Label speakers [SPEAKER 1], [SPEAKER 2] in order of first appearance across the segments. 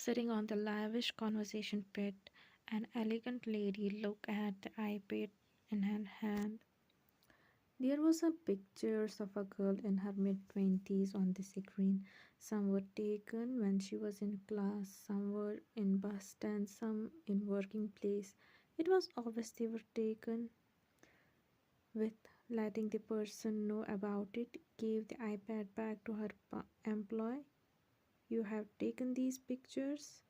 [SPEAKER 1] Sitting on the lavish conversation pit, an elegant lady looked at the iPad in her hand. There was a pictures of a girl in her mid-20s on the screen. Some were taken when she was in class, some were in bus stand, some in working place. It was obvious they were taken with letting the person know about it, gave the iPad back to her employee. You have taken these pictures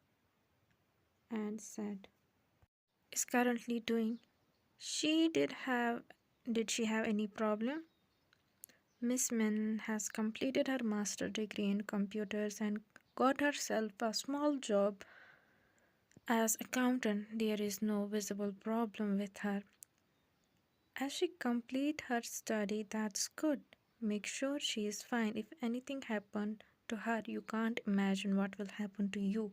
[SPEAKER 1] and said is currently doing. She did she have any problem? Miss Min has completed her master degree in computers and got herself a small job as accountant. There is no visible problem with her. As she complete her study, that's good. Make sure she is fine. If anything happened to her, you can't imagine what will happen to you.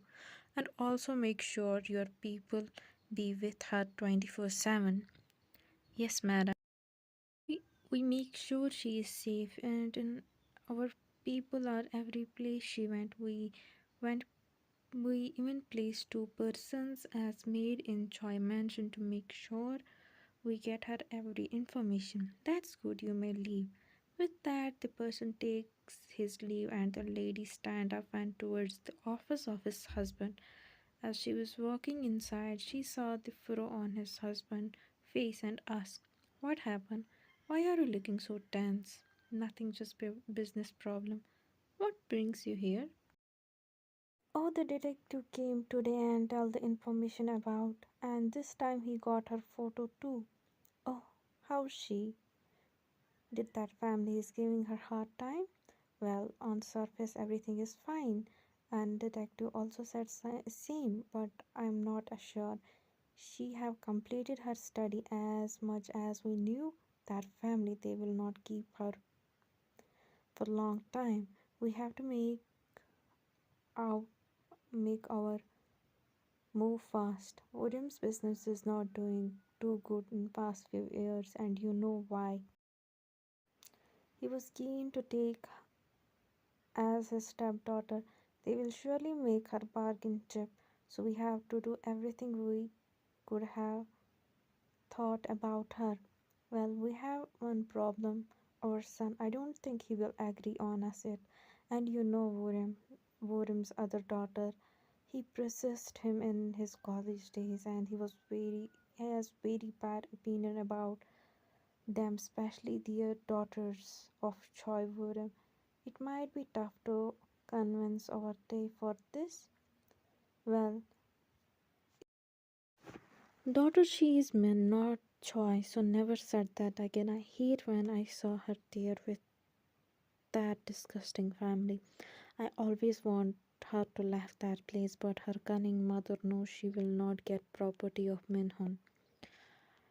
[SPEAKER 1] And also make sure your people be with her 24/7. Yes, madam. We, we make sure she is safe and in our people are every place she went. Went we even placed two persons as maid in Choi Mansion to make sure we get her every information. That's good, you may leave. With that, the person takes his leave and the lady stand up and towards the office of his husband. As she was walking inside, she saw the furrow on his husband's face and asked, what happened? Why are you looking so tense? Nothing, just business problem. What brings you here? Oh, the detective came today and tell the information about, and this time he got her photo too. Oh, how's she? Did that family is giving her hard time? Well, on surface everything is fine, and detective also said same, but I'm not assured. She have completed her study as much as we knew that family they will not keep her for long time. We have to our make our move fast. William's business is not doing too good in past few years and you know why. He was keen to take as his stepdaughter. They will surely make her bargain chip, so we have to do everything we could have thought about her. Well, we have one problem. Our son, I don't think he will agree on us it. And you know Worim's other daughter. He persisted him in his college days and he has very bad opinion about them, especially their daughters of Choi Worim. It might be tough to convince our day for this. Well, daughter she is man, not Choi, so never said that again. I hate when I saw her there with that disgusting family. I always want her to leave that place, but her cunning mother knows she will not get property of Minhun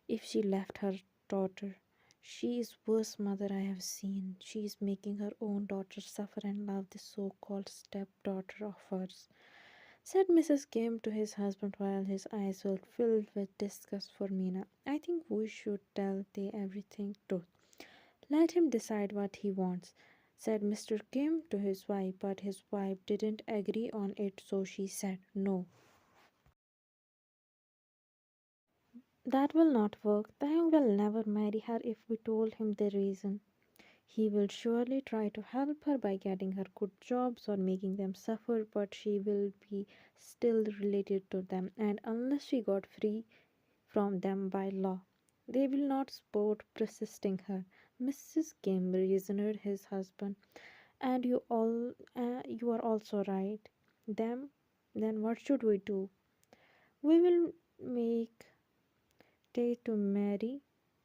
[SPEAKER 1] if she left her daughter. She is worst mother I have seen. She is making her own daughter suffer and love this so-called stepdaughter of hers, said Mrs. Kim to his husband while his eyes were filled with disgust for Mina. I think we should tell the everything truth. Let him decide what he wants, said Mr. Kim to his wife, but his wife didn't agree on it, so she said no. That will not work. Taeyong will never marry her if we told him the reason. He will surely try to help her by getting her good jobs or making them suffer, but she will be still related to them, and unless she got free from them by law, they will not support persisting her. Mrs. Kim reasoned his husband, and you are also right. Them, then what should we do? We will make Tay to marry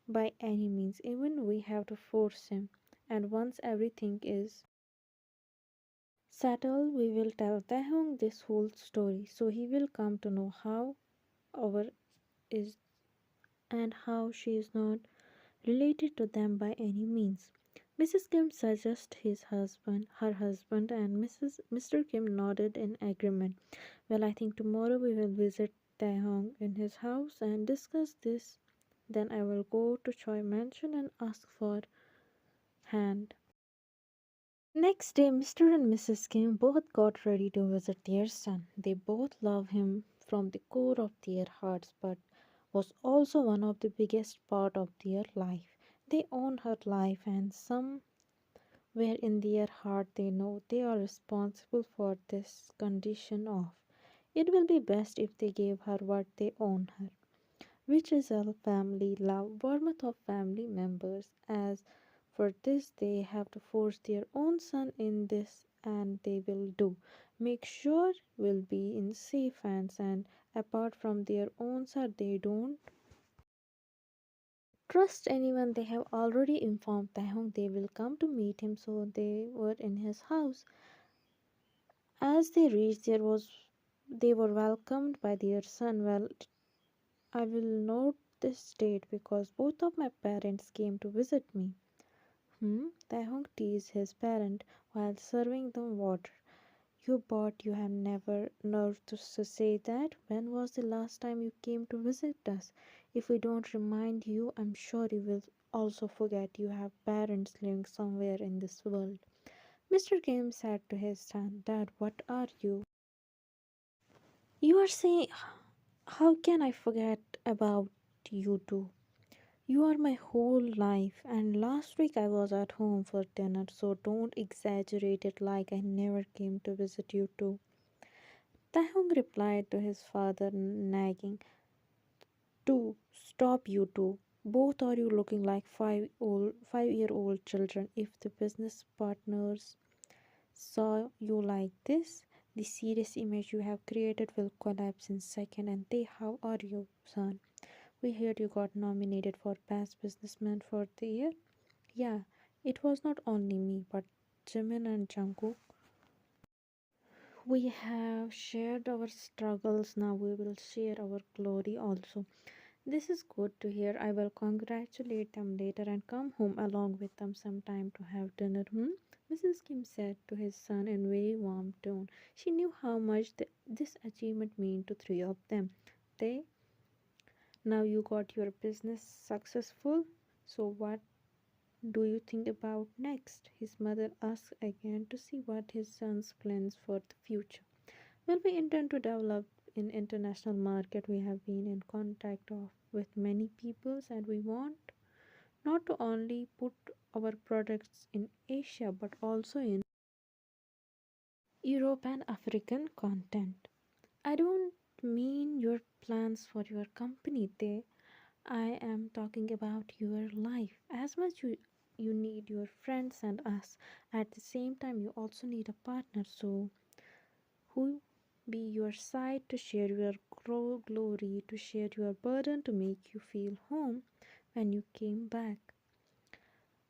[SPEAKER 1] by any means, even we have to force him. And once everything is settled, we will tell Taehyung this whole story, so he will come to know how our is and how she is not related to them by any means. Mrs. Kim suggested her husband, and Mr. Kim nodded in agreement. Well, I think tomorrow we will visit Taehyung in his house and discuss this. Then I will go to Choi Mansion and ask for hand. Next day, Mr. and Mrs. Kim both got ready to visit their son. They both love him from the core of their hearts, but was also one of the biggest part of their life. They own her life, and somewhere in their heart they know they are responsible for this condition of. It will be best if they gave her what they own her, which is a family love, warmth of family members. As for this, they have to force their own son in this, and they will do. Make sure will be in safe hands, and apart from their own son, they don't trust anyone. They have already informed Taehong they will come to meet him, so they were in his house. As they reached, they were welcomed by their son. Well, I will note this date because both of my parents came to visit me. Taehong teased his parent while serving them water. You have never nerve to say that. When was the last time you came to visit us? If we don't remind you, I'm sure you will also forget you have parents living somewhere in this world. Mr. Kim said to his son, Dad, what are you? You are saying, how can I forget about you two? You are my whole life, and last week I was at home for dinner, so don't exaggerate it like I never came to visit you too. Taehong replied to his father, nagging, "Do stop, you two. Both are you looking like 5-year-old children. If the business partners saw you like this, the serious image you have created will collapse in second. And they, how are you, son? We heard you got nominated for Best Businessman for the Year. Yeah, it was not only me, but Jimin and Jungkook. We have shared our struggles, now we will share our glory also. This is good to hear. I will congratulate them later and come home along with them sometime to have dinner. Mrs. Kim said to his son in very warm tone. She knew how much this achievement meant to three of them. They Now you got your business successful. So what do you think about next? His mother asked again to see what his son's plans for the future. Well, we intend to develop in international market. We have been in contact with many peoples, and we want not to only put our products in Asia but also in Europe and African content. I don't mean your plans for your company. I am talking about your life. As much you need your friends and us, at the same time you also need a partner. So who be your side to share your glory, to share your burden, to make you feel home when you came back.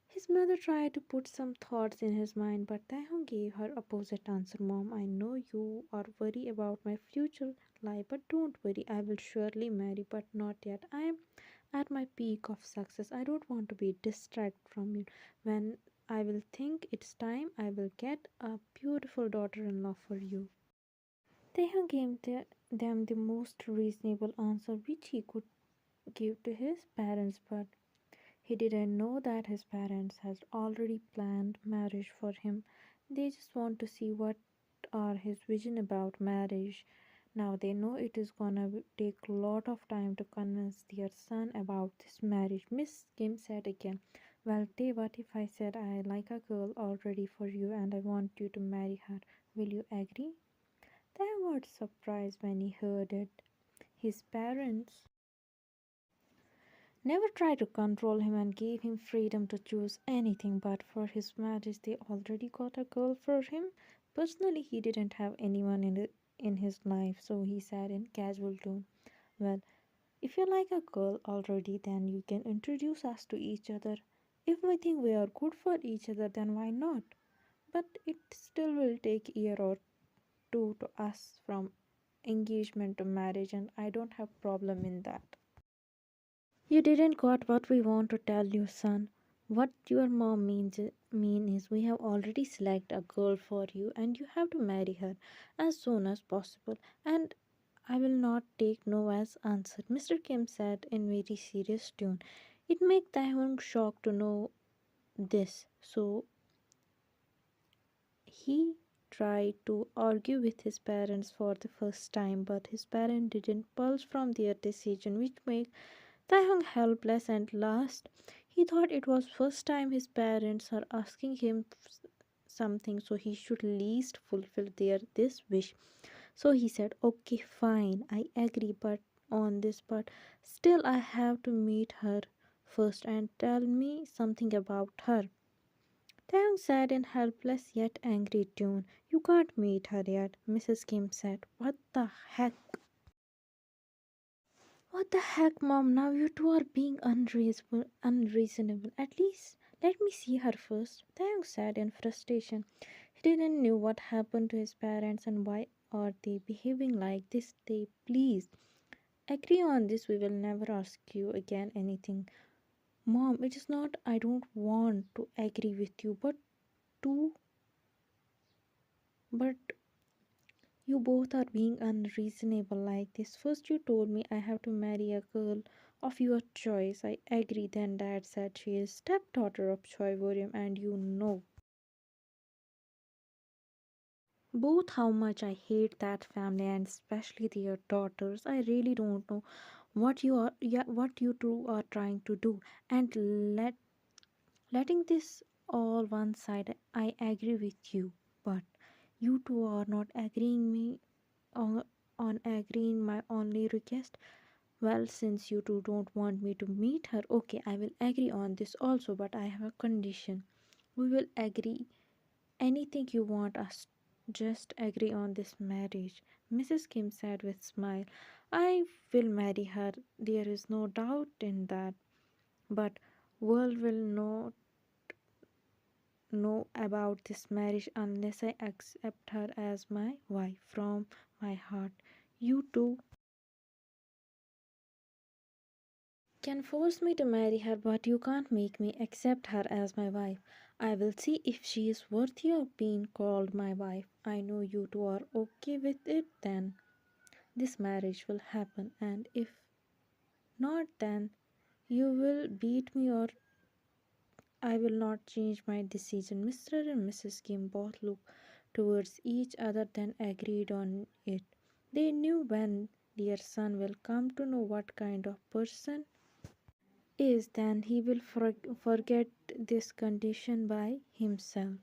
[SPEAKER 1] His mother tried to put some thoughts in his mind, but Taehyung gave her opposite answer. Mom, I know you are worried about my future life, but don't worry, I will surely marry, but not yet. I am at my peak of success. I don't want to be distracted from you. When I will think it's time, I will get a beautiful daughter-in-law for you. Taehyung gave them the most reasonable answer which he could give to his parents, but he didn't know that his parents had already planned marriage for him. They just want to see what are his vision about marriage. Now they know it is gonna take a lot of time to convince their son about this marriage. Miss Kim said again, well, Tay, what if I said I like a girl already for you and I want you to marry her? Will you agree? They were surprised when he heard it. His parents never tried to control him and gave him freedom to choose anything, but for his marriage they already got a girl for him. Personally, he didn't have anyone in his life, so he said in casual tone, well, if you like a girl already, then you can introduce us to each other. If we think we are good for each other, then why not? But it still will take a year or two to us from engagement to marriage, and I don't have problem in that. You didn't got what we want to tell you, son. What your mom mean is we have already selected a girl for you and you have to marry her as soon as possible. And I will not take no as answer, Mr. Kim said in very serious tone. It make Taehyung shocked to know this. So He tried to argue with his parents for the first time, but his parents didn't budge from their decision, which made Taehyung helpless and last. He thought it was first time his parents are asking him something, so he should least fulfill their this wish. So he said, "Okay, fine, I agree, but on this, but still I have to meet her first and tell me something about her." Taeyong said in helpless yet angry tone, "You can't meet her yet." Mrs. Kim said, "What the heck? What the heck, Mom? Now you two are being unreasonable. At least let me see her first." Taeyong said in frustration. He didn't know what happened to his parents and why are they behaving like this. They please agree on this. We will never ask you again anything. Mom, it is not I don't want to agree with you, to but you both are being unreasonable like this. First, you told me I have to marry a girl of your choice. I agree. Then Dad said she is stepdaughter of Choi William, and you know both how much I hate that family and especially their daughters. I really don't know what you two are trying to do and letting this all one side. I agree with you, but you two are not agreeing me on, on agreeing my only request. Well, since you two don't want me to meet her, okay, I will agree on this also, but I have a condition. We will agree anything you want us. Just agree on this marriage. Mrs. Kim said with smile, "I will marry her. There is no doubt in that. But world will not know about this marriage unless I accept her as my wife from my heart. You two can force me to marry her, but you can't make me accept her as my wife. I will see if she is worthy of being called my wife. I know you two are okay with it, then this marriage will happen, and if not, then you will beat me or I will not change my decision." Mr. and Mrs. Kim both looked towards each other, then agreed on it. They knew when their son will come to know what kind of person is, then he will forget this condition by himself.